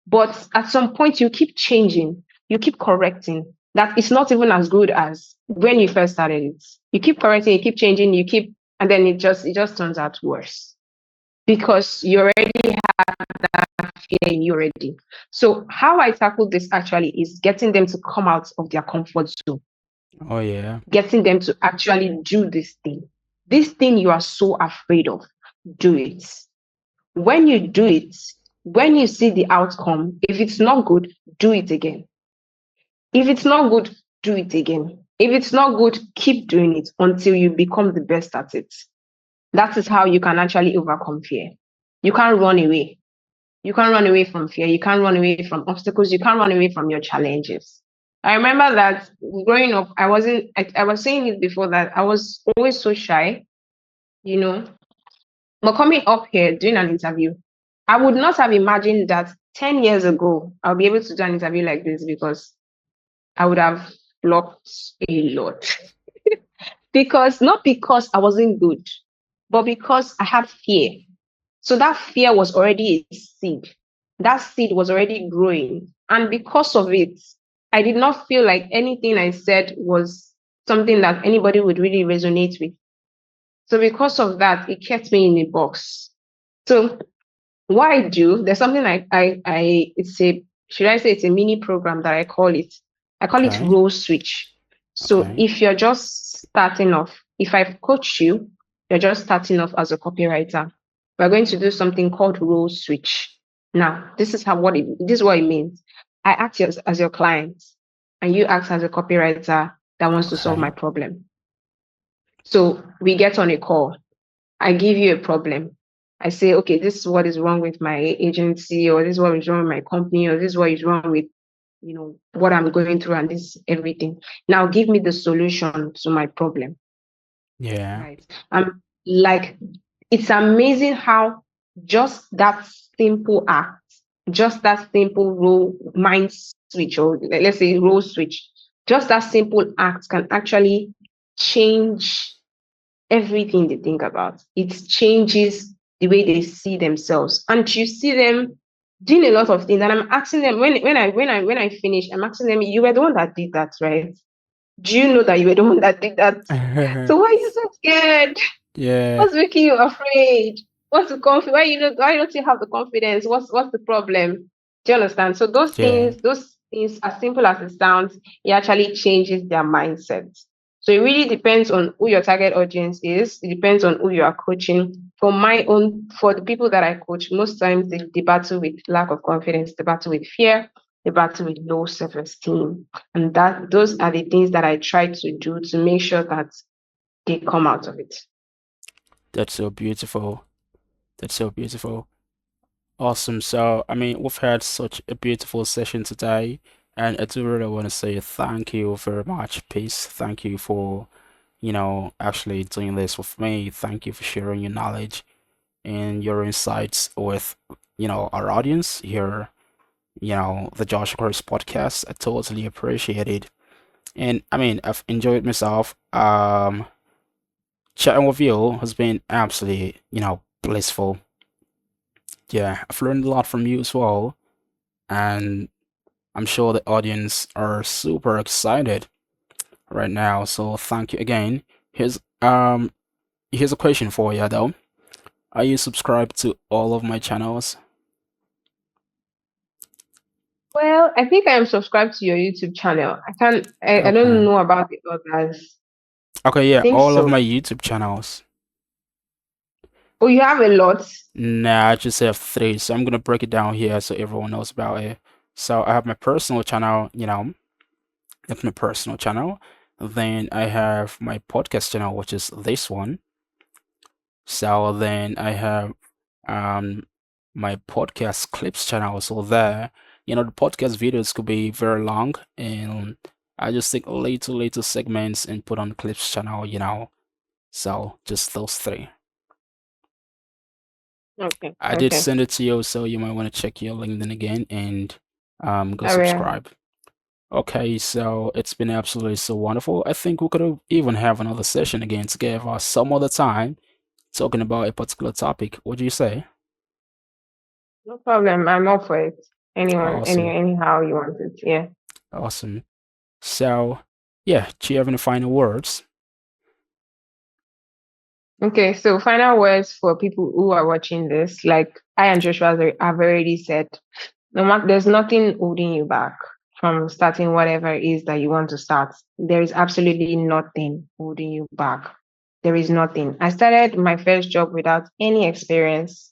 Speaker 2: But at some point, you keep changing, you keep correcting that it's not even as good as when you first started it. You keep correcting, you keep changing, and then it just turns out worse because you already have fear in you already. So how I tackle this actually is getting them to come out of their comfort zone,
Speaker 1: Oh yeah.
Speaker 2: getting them to actually do this thing. This thing you are so afraid of, do it. When you do it, when you see the outcome, if it's not good, do it again. If it's not good, do it again. If it's not good, keep doing it until you become the best at it. That is how you can actually overcome fear. You can't run away. You can't run away from fear. You can't run away from obstacles. You can't run away from your challenges. I remember that growing up, I was saying it before that I was always so shy, you know, but coming up here doing an interview, I would not have imagined that 10 years ago, I'll be able to do an interview like this because I would have flopped a lot. Not because I wasn't good, but because I had fear. So that fear was already a seed. That seed was already growing. And because of it, I did not feel like anything I said was something that anybody would really resonate with. So because of that, it kept me in a box. So what I do, there's something it's a, should I say it's a mini program that I call it. I call it
Speaker 1: Okay.
Speaker 2: role switch. So
Speaker 1: Okay.
Speaker 2: if you're just starting off, if I coach you, you're just starting off as a copywriter. We're going to do something called role switch. Now, this is what it means. I act as your client, and you act as a copywriter that wants to solve my
Speaker 1: Okay.
Speaker 2: problem. So we get on a call. I give you a problem. I say, okay, this is what is wrong with my agency, or this is what is wrong with my company, or this is what is wrong with, what I'm going through, and this everything. Now give me the solution to my problem.
Speaker 1: Yeah.
Speaker 2: Right. Like, it's amazing how just that simple act, just that simple role mind switch, or let's say role switch, just that simple act can actually change everything they think about. It changes the way they see themselves. And you see them doing a lot of things. And I'm asking them when I finish, I'm asking them, you were the one that did that, right? Do you know that you were the one that did that? So why are you so scared?
Speaker 1: Yeah.
Speaker 2: What's making you afraid? What's the why don't you have the confidence? What's the problem? Do you understand? So
Speaker 1: Yeah.
Speaker 2: those things, as simple as it sounds, it actually changes their mindset. So it really depends on who your target audience is. It depends on who you are coaching. For the people that I coach, most times they battle with lack of confidence, they battle with fear, they battle with low self-esteem. And that those are the things that I try to do to make sure that they come out of it.
Speaker 1: That's so beautiful. That's so beautiful. Awesome. So, I mean, we've had such a beautiful session today, and I do really want to say thank you very much. Peace. Thank you for, actually doing this with me. Thank you for sharing your knowledge and your insights with, our audience here, the Josh Chris podcast. I totally appreciate it. And I mean, I've enjoyed myself. Chatting with you has been absolutely, blissful. Yeah, I've learned a lot from you as well, and I'm sure the audience are super excited right now. So thank you again. Here's a question for you though. Are you subscribed to all of my channels?
Speaker 2: Well, I think I am subscribed to your YouTube channel. I don't
Speaker 1: Okay.
Speaker 2: know about the others.
Speaker 1: Okay,
Speaker 2: I
Speaker 1: yeah,
Speaker 2: think
Speaker 1: all of
Speaker 2: so.
Speaker 1: my YouTube channels.
Speaker 2: Oh, you have a lot.
Speaker 1: Nah, I just have three, so I'm gonna break it down here so everyone knows about it. So I have my personal channel, that's my personal channel. Then I have my podcast channel, which is this one. So then I have um my podcast clips channel. So there, the podcast videos could be very long, and I just take little segments and put on clips channel. So just those three.
Speaker 2: Okay,
Speaker 1: I did
Speaker 2: okay.
Speaker 1: send it to you, so you might want to check your LinkedIn again and go
Speaker 2: I will.
Speaker 1: subscribe. Okay, so it's been absolutely so wonderful. I think we could even have another session again together some other time talking about a particular topic. What do you say?
Speaker 2: No problem. I'm up for it.
Speaker 1: Awesome.
Speaker 2: Anyhow you want it. Yeah.
Speaker 1: Awesome. So, yeah, do you have any final words?
Speaker 2: Okay, so final words for people who are watching this. Like I and Joshua have already said, there's nothing holding you back from starting whatever it is that you want to start. There is absolutely nothing holding you back. There is nothing. I started my first job without any experience.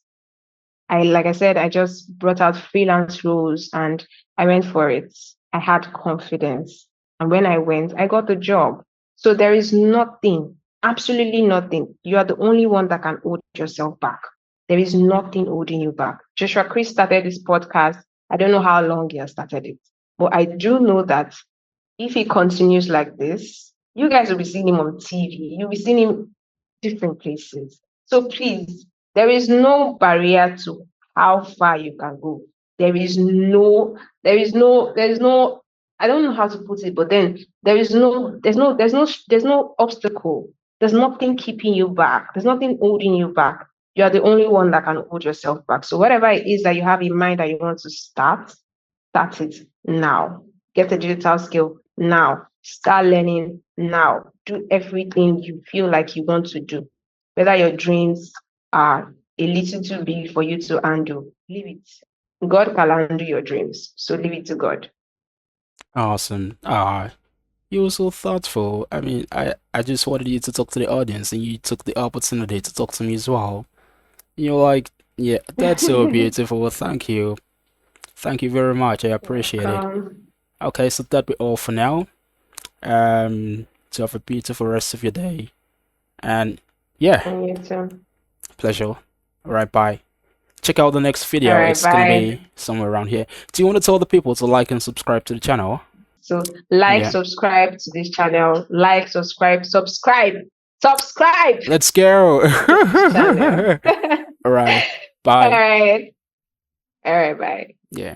Speaker 2: Like I said, I just brought out freelance roles and I went for it. I had confidence. And when I went, I got the job. So there is nothing, absolutely nothing. You are the only one that can hold yourself back. There is nothing holding you back. Joshua Chris started this podcast. I don't know how long he has started it, but I do know that if he continues like this, you guys will be seeing him on TV. You'll be seeing him different places. So please, there is no barrier to how far you can go. There is no, I don't know how to put it, but then there's no obstacle. There's nothing keeping you back. There's nothing holding you back. You are the only one that can hold yourself back. So whatever it is that you have in mind that you want to start it now. Get a digital skill now. Start learning now. Do everything you feel like you want to do. Whether your dreams are a little too big for you to handle. Leave it. God can handle your dreams. So leave it to God.
Speaker 1: Awesome. You were so thoughtful. I mean, I just wanted you to talk to the audience, and you took the opportunity to talk to me as well. You're like, yeah, that's so beautiful. Thank you. Thank you very much. I appreciate it.
Speaker 2: Welcome.
Speaker 1: Okay, so that'll be all for now. To have a beautiful rest of your day. And yeah,
Speaker 2: And you too.
Speaker 1: pleasure. All right, bye. Check out the next
Speaker 2: All
Speaker 1: video.
Speaker 2: right,
Speaker 1: It's gonna
Speaker 2: bye.
Speaker 1: be somewhere around here. Do you want to tell the people to like and subscribe to the channel?
Speaker 2: So like,
Speaker 1: Yeah.
Speaker 2: subscribe to this channel. Like, subscribe
Speaker 1: Let's go.
Speaker 2: to this channel.
Speaker 1: All right.
Speaker 2: All
Speaker 1: Bye.
Speaker 2: right. All right, bye.